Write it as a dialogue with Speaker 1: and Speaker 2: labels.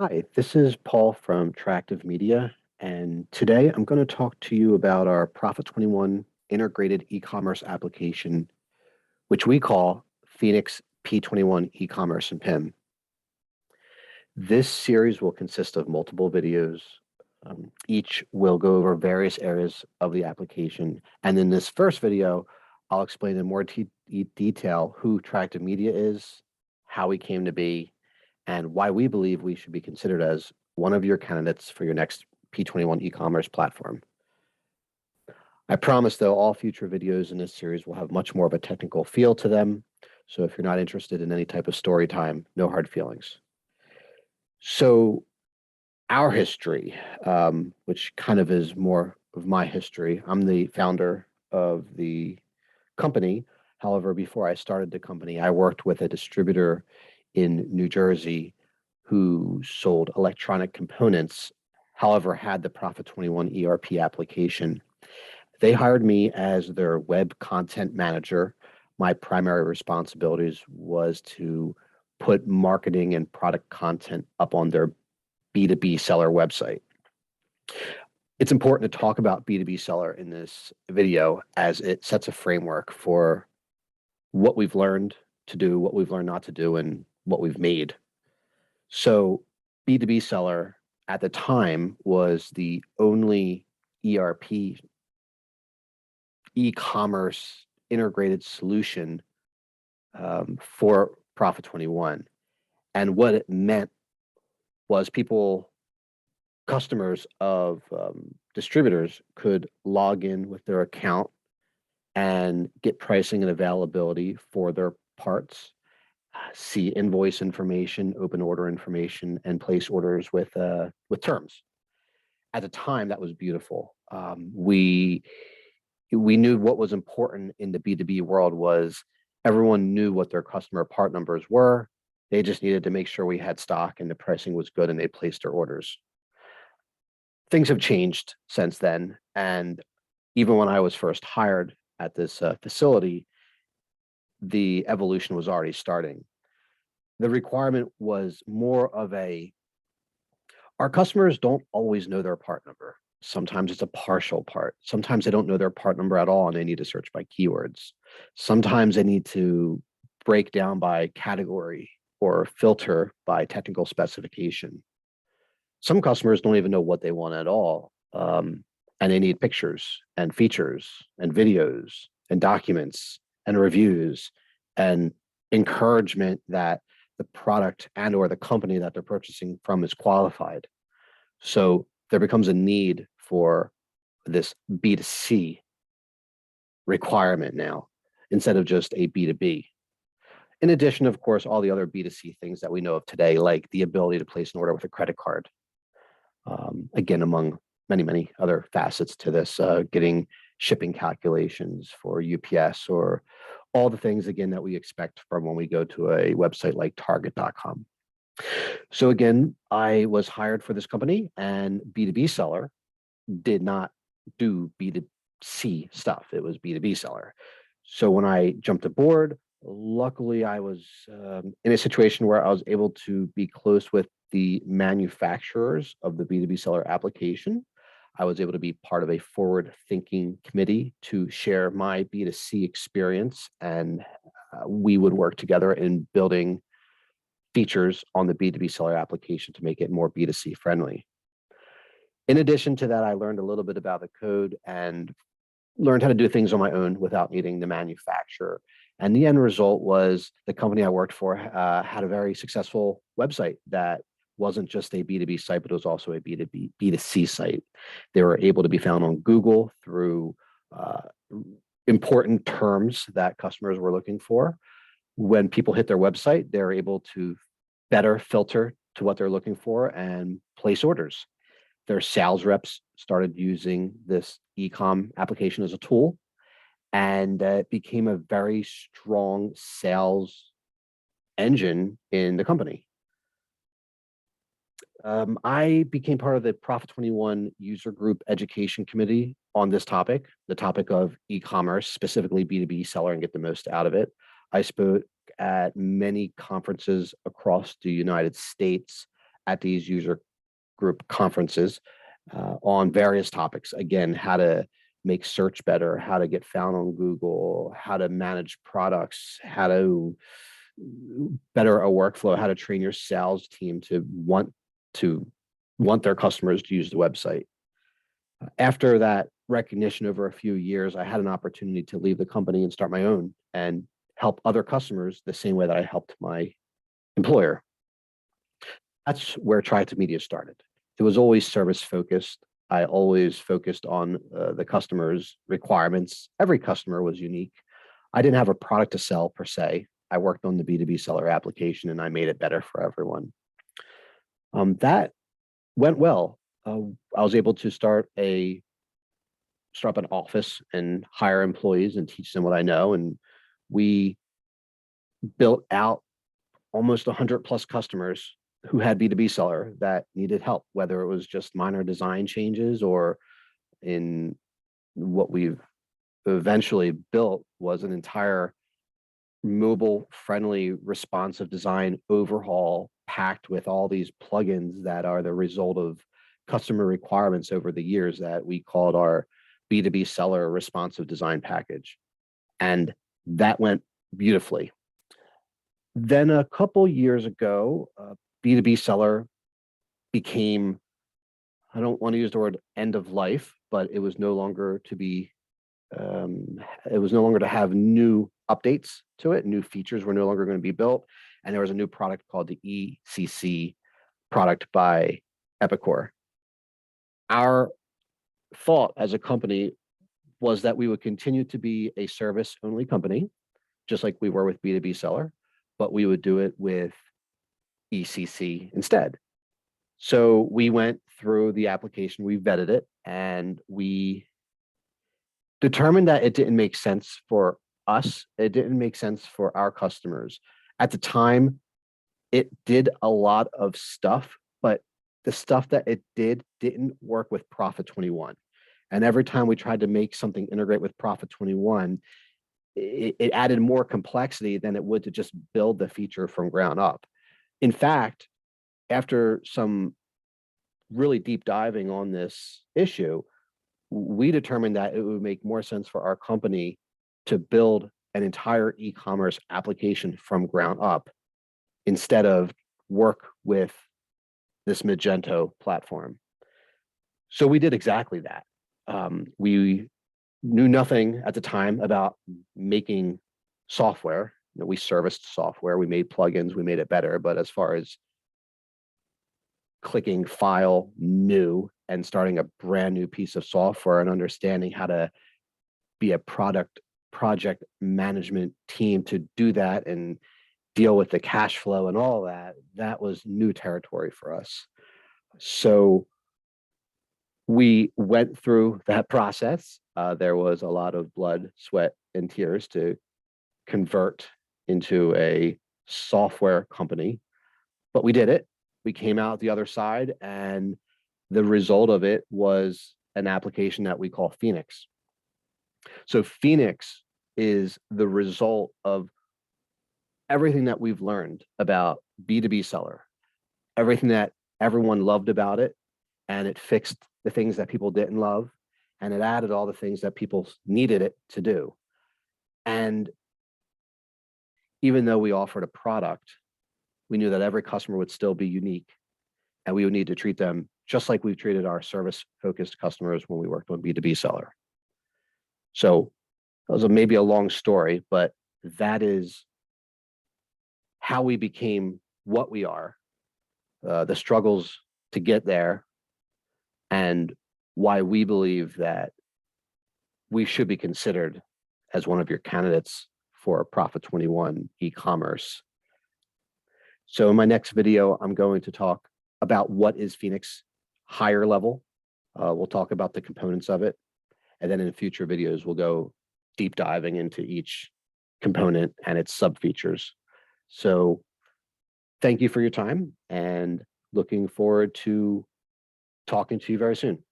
Speaker 1: Hi, this is Paul from Triactive Media, and today I'm going to talk to you about our Profit 21 integrated e-commerce application, which we call Phoenix P21 e-commerce and PIM. This series will consist of multiple videos. Each will go over various areas of the application, and in this first video, I'll explain in more detail who Triactive Media is, how we came to be, and why we believe we should be considered as one of your candidates for your next P21 e-commerce platform. I promise, though, all future videos in this series will have much more of a technical feel to them. So if you're not interested in any type of story time, no hard feelings. So our history, which kind of is more of my history, I'm the founder of the company. However, before I started the company, I worked with a distributor in New Jersey who sold electronic components, however, had the Profit 21 ERP application. They hired me as their web content manager. My primary responsibilities was to put marketing and product content up on their B2B seller website. It's important to talk about B2B seller in this video as it sets a framework for what we've learned to do, what we've learned not to do, and what we've made. So B2B seller at the time was the only ERP e-commerce integrated solution for Profit 21. And what it meant was customers of distributors could log in with their account and get pricing and availability for their parts, see invoice information, open order information, and place orders with terms. At the time, that was beautiful. We knew what was important in the B2B world was everyone knew what their customer part numbers were. They just needed to make sure we had stock and the pricing was good and they placed their orders. Things have changed since then. And even when I was first hired at this facility, the evolution was already starting. The requirement was more of our customers don't always know their part number. Sometimes it's a partial part. Sometimes they don't know their part number at all and they need to search by keywords. Sometimes they need to break down by category or filter by technical specification. Some customers don't even know what they want at all. And they need pictures and features and videos and documents and reviews and encouragement that the product and or the company that they're purchasing from is qualified. So there becomes a need for this B2C requirement now instead of just a B2B. In addition, of course, all the other B2C things that we know of today, like the ability to place an order with a credit card. Again, among many, many other facets to this, getting shipping calculations for UPS or all the things, again, that we expect from when we go to a website like target.com. So again, I was hired for this company, and B2B seller did not do B2C stuff. It was B2B seller. So when I jumped aboard, luckily I was in a situation where I was able to be close with the manufacturers of the B2B seller application. I was able to be part of a forward-thinking committee to share my B2C experience, and we would work together in building features on the B2B seller application to make it more B2C friendly. In addition to that, I learned a little bit about the code and learned how to do things on my own without needing the manufacturer. And the end result was the company I worked for had a very successful website that wasn't just a B2B site, but it was also a B2C site. They were able to be found on Google through important terms that customers were looking for. When people hit their website, they're able to better filter to what they're looking for and place orders. Their sales reps started using this e-com application as a tool, and it became a very strong sales engine in the company. I became part of the Profit 21 user group education committee on this topic, the topic of e-commerce, specifically B2B seller, and get the most out of it. I spoke at many conferences across the United States at these user group conferences on various topics. Again, how to make search better, how to get found on Google, how to manage products, how to better a workflow, how to train your sales team to want their customers to use the website. After that recognition over a few years, I had an opportunity to leave the company and start my own and help other customers the same way that I helped my employer. That's where Triactive Media started. It was always service focused. I always focused on the customer's requirements. Every customer was unique. I didn't have a product to sell per se. I worked on the B2B seller application and I made it better for everyone. That went well. I was able to start up an office and hire employees and teach them what I know. And we built out almost 100 plus customers who had B2B seller that needed help, whether it was just minor design changes or in what we've eventually built was an entire mobile friendly responsive design overhaul packed with all these plugins that are the result of customer requirements over the years that we called our B2B seller responsive design package. And that went beautifully. Then a couple years ago, B2B seller became, I don't want to use the word end of life, but it was no longer to be, it was no longer to have new updates to it. New features were no longer going to be built. And there was a new product called the ECC product by Epicor. Our thought as a company was that we would continue to be a service only company, just like we were with B2B seller, but we would do it with ECC instead. So we went through the application, we vetted it, and we determined that it didn't make sense for us. It didn't make sense for our customers. At the time, it did a lot of stuff, but the stuff that it didn't work with P21. And every time we tried to make something integrate with P21, it added more complexity than it would to just build the feature from ground up. In fact, after some really deep diving on this issue, we determined that it would make more sense for our company to build an entire e-commerce application from ground up instead of work with this Magento platform. So we did exactly that. We knew nothing at the time about making software. You know, we serviced software, we made plugins, we made it better. But as far as clicking file new and starting a brand new piece of software and understanding how to be a project management team to do that and deal with the cash flow and all that, that was new territory for us. So we went through that process. There was a lot of blood, sweat, and tears to convert into a software company, but we did it. We came out the other side, and the result of it was an application that we call Phoenix. So Phoenix is the result of everything that we've learned about B2B seller, everything that everyone loved about it, and it fixed the things that people didn't love, and it added all the things that people needed it to do. And even though we offered a product, we knew that every customer would still be unique, and we would need to treat them just like we've treated our service-focused customers when we worked on B2B seller. So that was maybe a long story, but that is how we became what we are, the struggles to get there, and why we believe that we should be considered as one of your candidates for P21 e-commerce. So in my next video, I'm going to talk about what is Phoenix higher level. We'll talk about the components of it. And then in future videos, we'll go deep diving into each component and its sub features. So thank you for your time and looking forward to talking to you very soon.